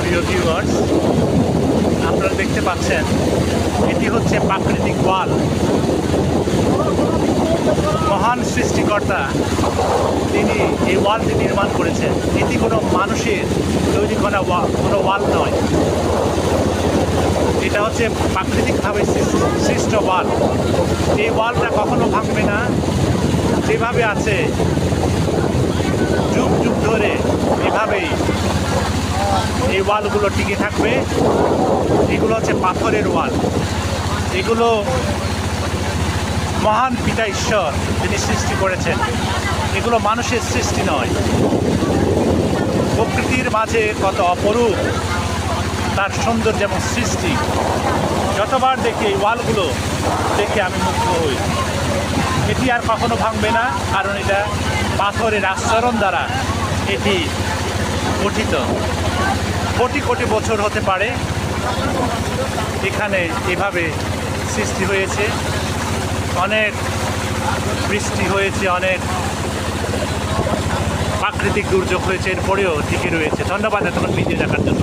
প্রিয় ভিউয়ার্স, আপনারা দেখতে পাচ্ছেন এটি হচ্ছে প্রাকৃতিক ওয়াল। মহান সৃষ্টিকর্তা তিনি এই ওয়ালটি নির্মাণ করেছেন। এটি কোনো মানুষের তৈরি করা কোনো ওয়াল নয়, এটা হচ্ছে প্রাকৃতিকভাবে সৃষ্ট ওয়াল। এই ওয়ালটা কখনো ভাঙবে না, যেভাবে আছে যুগ যুগ ধরে এভাবেই এই ওয়ালগুলো টিকে থাকবে। এগুলো হচ্ছে পাথরের ওয়াল। এগুলো মহান পিতা ঈশ্বর তিনি সৃষ্টি করেছেন, এগুলো মানুষের সৃষ্টি নয়। প্রকৃতির মাঝে কত অপরূপ তার সৌন্দর্য এবং সৃষ্টি। যতবার দেখি এই ওয়ালগুলো দেখে আমি মুগ্ধ হই। এটি আর কখনো ভাঙবে না, কারণ এটা পাথরের আস্তরণ দ্বারা এটি গঠিত। কোটি কোটি বছর হতে পারে এখানে এভাবে সৃষ্টি হয়েছে। অনেক বৃষ্টি হয়েছে, অনেক প্রাকৃতিক দুর্যোগ হয়েছে, এরপরেও টিকে রয়েছে। ধন্যবাদ এতক্ষণ ভিডিও দেখার জন্য।